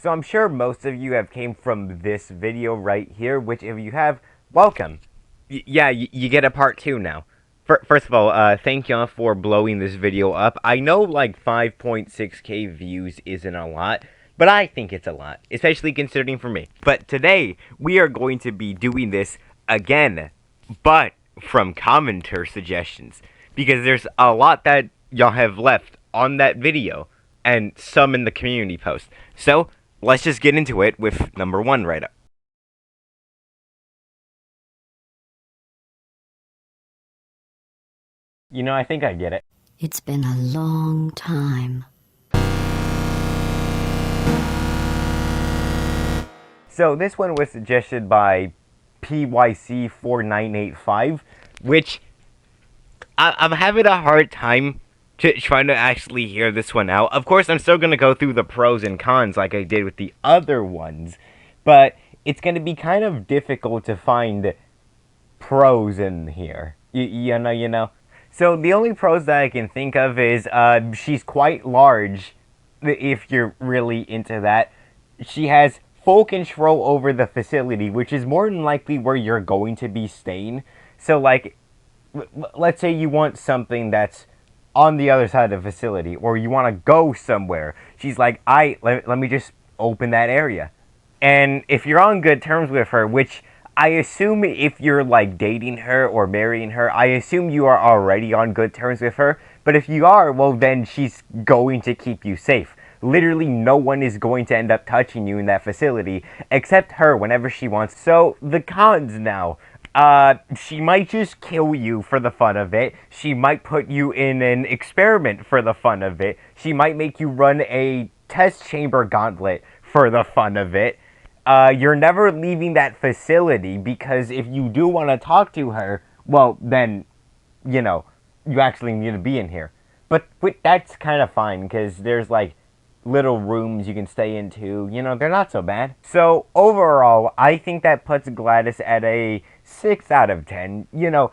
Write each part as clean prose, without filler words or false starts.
So I'm sure most of you have came from this video right here, which if you have, welcome. Yeah, you get a part 2 now. First of all, thank y'all for blowing this video up. I know like 5.6k views isn't a lot, but I think it's a lot, especially considering for me. But today, we are going to be doing this again, but from commenter suggestions. Because there's a lot that y'all have left on that video, and some in the community post. So, let's just get into it with number 1 right up. You know, I think I get it. It's been a long time. So this one was suggested by PYC4985, which I'm having a hard time trying to actually hear this one out. Of course, I'm still going to go through the pros and cons like I did with the other ones, but it's going to be kind of difficult to find pros in here. You know. So the only pros that I can think of is she's quite large, if you're really into that. She has full control over the facility, which is more than likely where you're going to be staying. So, like, let's say you want something that's on the other side of the facility, or you want to go somewhere. She's like, let me just open that area. And if you're on good terms with her, which I assume if you're like dating her or marrying her, I assume you are already on good terms with her. But if you are, well, then she's going to keep you safe. Literally no one is going to end up touching you in that facility except her whenever she wants. So the cons now. She might just kill you for the fun of it. She might put you in an experiment for the fun of it. She might make you run a test chamber gauntlet for the fun of it. You're never leaving that facility because if you do want to talk to her, well, then, you know, you actually need to be in here. But that's kind of fine because there's, like, little rooms you can stay into. You know, they're not so bad. So, overall, I think that puts GLaDOS at a 6 out of 10. You know,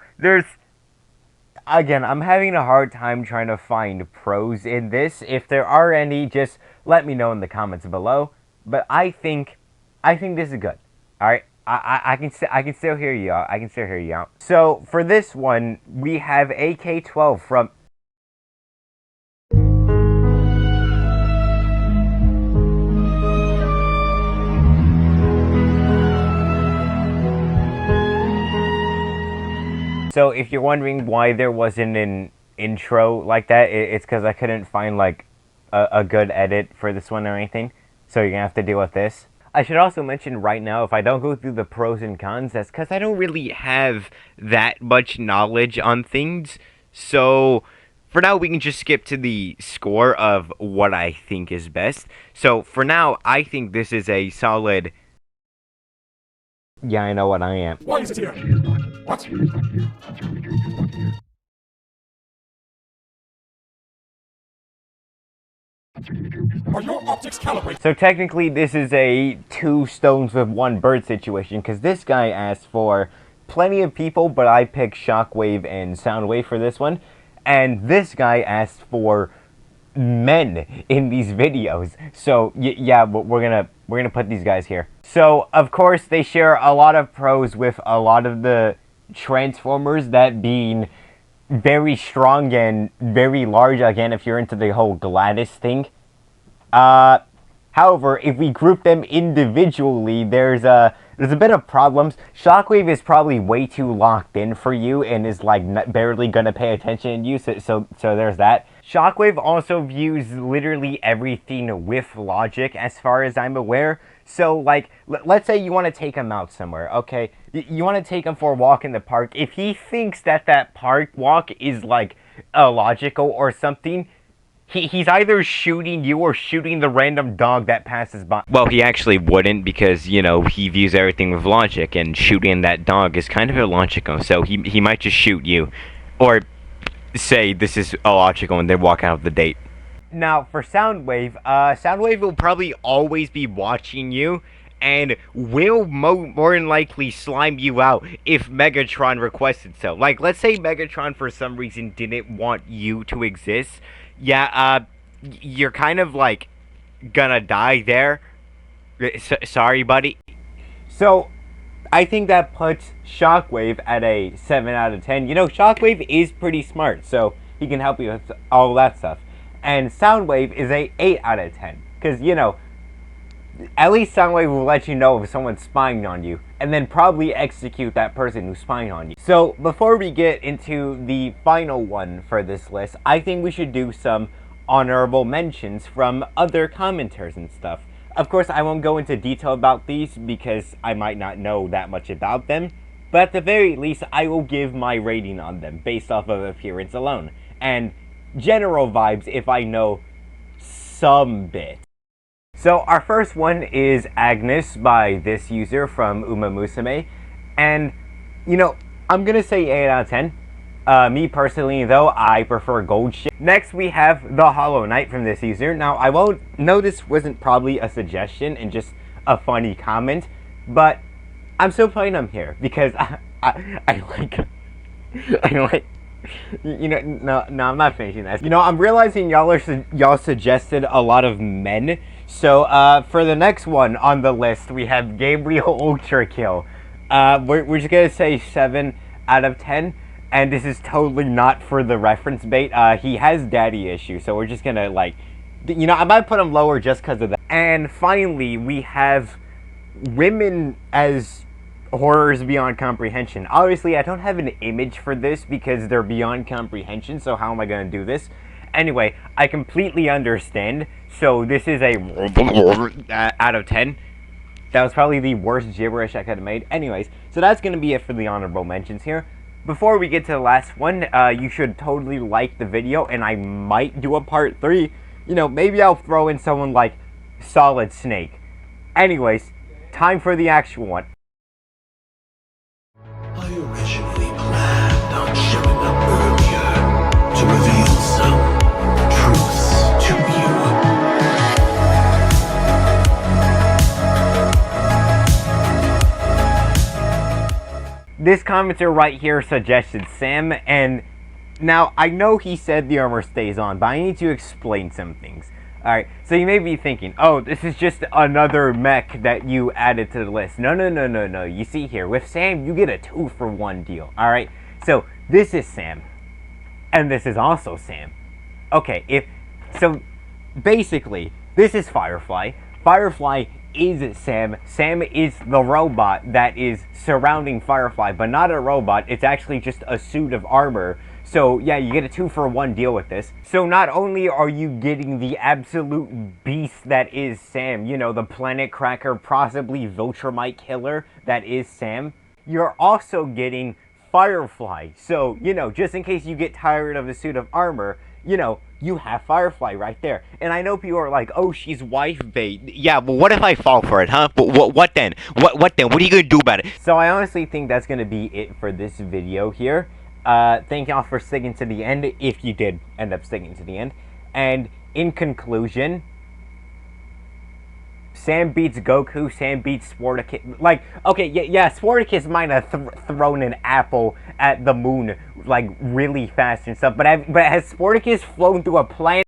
again, I'm having a hard time trying to find pros in this. If there are any, just let me know in the comments below. But I think this is good. All right, I can still hear you out. I can still hear you out. So for this one, we have AK-12 from. So if you're wondering why there wasn't an intro like that, it's because I couldn't find like a good edit for this one or anything. So you're gonna have to deal with this. I should also mention right now, if I don't go through the pros and cons, that's because I don't really have that much knowledge on things. So for now, we can just skip to the score of what I think is best. So for now, I think this is a solid. Yeah, I know what I am. Why is it here? What? Are your optics calibrated? So technically this is a 2 stones with 1 bird situation, because this guy asked for plenty of people, but I picked Shockwave and Soundwave for this one. And this guy asked for men in these videos. So yeah, we're gonna put these guys here. So of course they share a lot of pros with a lot of the Transformers, that being very strong and very large, again, if you're into the whole GLaDOS thing. However, if we group them individually, there's a bit of problems. Shockwave is probably way too locked in for you and is like barely gonna pay attention to you, so there's that. Shockwave also views literally everything with logic as far as I'm aware. So, like, let's say you want to take him out somewhere, okay? You want to take him for a walk in the park. If he thinks that park walk is, like, illogical or something, he's either shooting you or shooting the random dog that passes by. Well, he actually wouldn't because, you know, he views everything with logic, and shooting that dog is kind of illogical, so he might just shoot you. Or say this is illogical and then walk out of the date. Now, for Soundwave, Soundwave will probably always be watching you and will more than likely slime you out if Megatron requested so. Like, let's say Megatron for some reason didn't want you to exist. Yeah, you're kind of, like, gonna die there. Sorry, buddy. So, I think that puts Shockwave at a 7 out of 10. You know, Shockwave is pretty smart, so he can help you with all that stuff. And Soundwave is a 8 out of 10. Because, you know, at least Soundwave will let you know if someone's spying on you, and then probably execute that person who's spying on you. So, before we get into the final one for this list, I think we should do some honorable mentions from other commenters and stuff. Of course, I won't go into detail about these because I might not know that much about them, but at the very least, I will give my rating on them based off of appearance alone, and general vibes if I know some bit. So our first one is Agnes by this user from Uma Musume, and you know, I'm gonna say 8 out of 10. Me personally though, I prefer gold ship. Next we have the Hollow Knight from this user. Now I won't know this wasn't probably a suggestion and just a funny comment, but I'm still putting them here because I like you know, no, I'm not finishing that. You know, I'm realizing y'all suggested a lot of men. So, for the next one on the list, we have Gabriel Ultrakill. We're just gonna say 7 out of 10, and this is totally not for the reference bait. He has daddy issues, so we're just gonna, like, you know, I might put him lower just because of that. And finally, we have women as horrors beyond comprehension. Obviously, I don't have an image for this because they're beyond comprehension, so how am I going to do this? Anyway, I completely understand, so this is a out of 10. That was probably the worst gibberish I could have made. Anyways, so that's going to be it for the honorable mentions here. Before we get to the last one, you should totally like the video, and I might do a part 3. You know, maybe I'll throw in someone like Solid Snake. Anyways, time for the actual one. I originally planned on showing up earlier to reveal some truths to you. This commenter right here suggested Sam, and now I know he said the armor stays on, but I need to explain some things. Alright, so you may be thinking, oh, this is just another mech that you added to the list. No. You see here, with Sam, you get a 2-for-1 deal. Alright, so this is Sam, and this is also Sam. Okay, so basically, this is Firefly. Firefly is Sam. Sam is the robot that is surrounding Firefly, but not a robot. It's actually just a suit of armor. So yeah, you get a 2-for-1 deal with this. So not only are you getting the absolute beast that is Sam, you know, the planet cracker, possibly Viltrumite killer that is Sam, you're also getting Firefly. So, you know, just in case you get tired of the suit of armor, you know, you have Firefly right there. And I know people are like, oh, she's wife bait. Yeah, well, what if I fall for it, huh? What then? What then? What are you gonna do about it? So I honestly think that's gonna be it for this video here. Thank y'all for sticking to the end, if you did end up sticking to the end. And in conclusion, Sam beats Goku, Sam beats Sportacus. Like, okay, yeah, Sportacus might have thrown an apple at the moon, like, really fast and stuff, but has Sportacus flown through a planet?